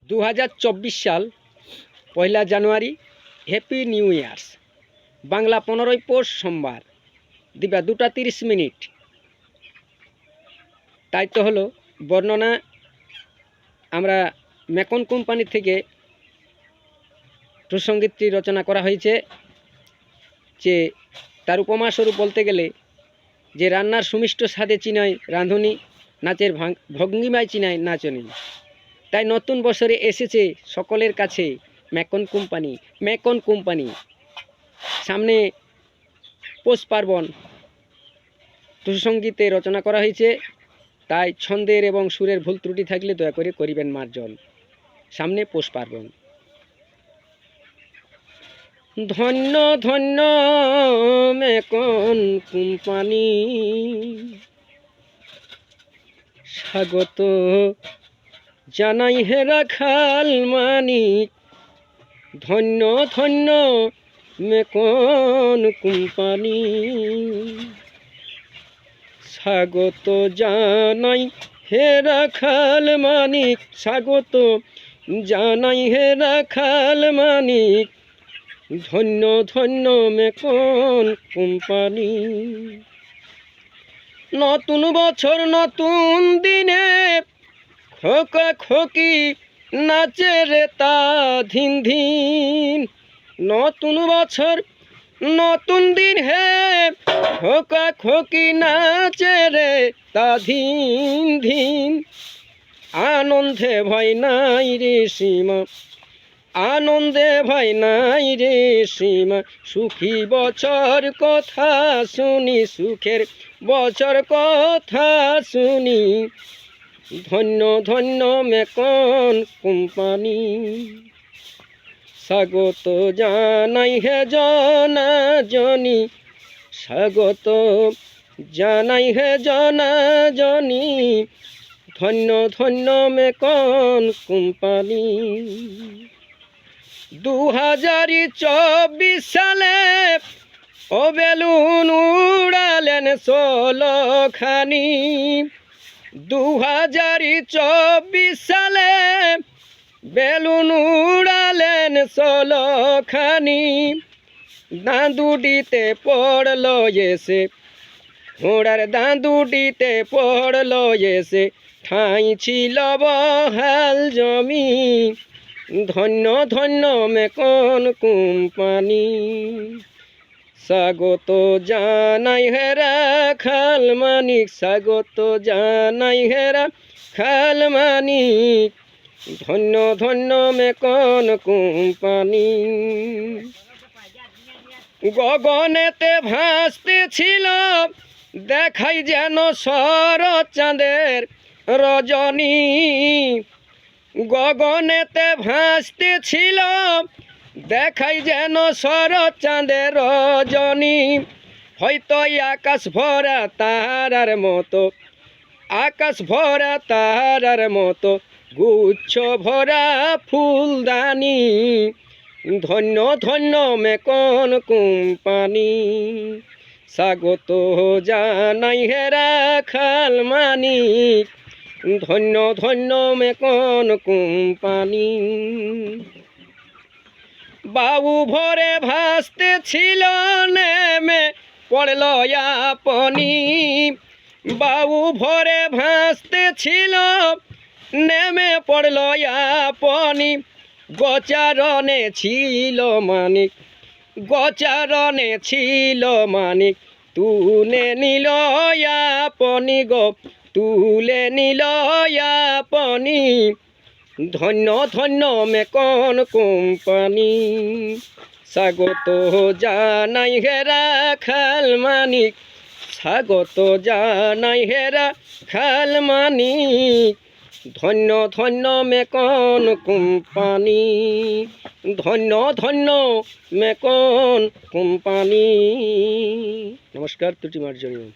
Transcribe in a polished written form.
2024 সাল 1 জানুয়ারি। Happy new years. Bangla 15 পৌষ সোমবার, দিবা 2টা 30 মিনিট। তাই তো হলো বর্ণনা আমরা ম্যাকন কোম্পানি থেকে প্রসঙ্গীতটি রচনা করা হয়েছে। যে তার উপমা স্বরূপ বলতে গেলে, যে রান্নার সুমিষ্ট স্বাদে চিনায় রাঁধুনি, নাচের ভঙ্গিমায় চিনায় নাচনি। তাই নতুন বছরে এসেছে সকলের কাছে ম্যাকন কোম্পানি। সামনে পৌষ পার্বণ, প্রসঙ্গীতে রচনা করা হয়েছে। তাই ছন্দের এবং সুরের ভুল ত্রুটি থাকলে দয়া করে করিবেন মার্জন। সামনে পৌষ পার্বণ। ধন্য ধন্য ম্যাকন কোম্পানি, স্বাগত জানাই হে রাখাল মানিক। ধন্য ধন্য ম্যাকন কোম্পানি, স্বাগত জানাই হে রাখাল মানিক। স্বাগত জানাই হে রাখাল মানিক। ধন্য ধন্য ম্যাকন কোম্পানি। নতুন বছর নতুন দিনে খোকা খোকি নাচে রে তা ধিন ধিন। নতুন বছর নতুন দিন হে খোকা খোকি নাচে রে তা ধিন ধিন। আনন্দে ভয় নাই রে সীমা, আনন্দে ভয় নাই রে সীমা। সুখী বছর কথা শুনি, সুখের বছর কথা শুনি। ধন্য ধন্য ম্যাকন কোম্পানি। স্বাগত জানাই হে জনা জনি, স্বাগত জানাই হে জনা জনি। ধন্য ধন্য ম্যাকন কোম্পানি। 2024 সালে ও বেলুন উড়ালেন 16 খানি। 2024 সালে বেলুন উড়ালেন 16 খানি। দাঁদুডিতে পড়ল এসে, ঘোড়ার দাঁদুডিতে পড়ল এসে। ঠাঁই ছিল বহাল জমি। ধন্য ধন্য ম্যাকন কোম্পানি। স্বাগত জানাই হে রাখাল মানিক, স্বাগত জানাই হে রাখাল মানিক। ধন্য ধন্য ম্যাকন কোম্পানি। গগনেতে ভাসতে ছিল দেখাই যেন শরৎ চাঁদের রজনী। গগনেতে ভাসতে ছিল দেখাই যেন শরৎ চাঁদের রজনী। হয়তো আকাশ ভরা তারার মতো, আকাশ ভরা তারার মতো। গুচ্ছ ভরা ফুলদানি। ধন্য ধন্য ম্যাকন কোম্পানি। স্বাগত জানাই হে রাখাল মানিক। ধন্য ধন্য ম্যাকন কোম্পানি। বাবু ভরে ভাসতে ছিল নেমে পড়ল আপনি। বাবু ভরে ভাসতে ছিল নেমে পড়ল আপনি। গোচারণে ছিল মানিক, গোচারণে ছিল মানিক। তুলে নিল আপনি গো, তুলে নিল আপনি। ধন্য ধন্য ম্যাকন কোম্পানি। স্বাগত জানাই হে রাখাল মানিক, স্বাগত জানাই হে রাখাল মানিক। ধন্য ধন্য ম্যাকন কোম্পানি। ধন্য ধন্য ম্যাকন কোম্পানি। নমস্কার, ত্রুটি মার্জনীয়।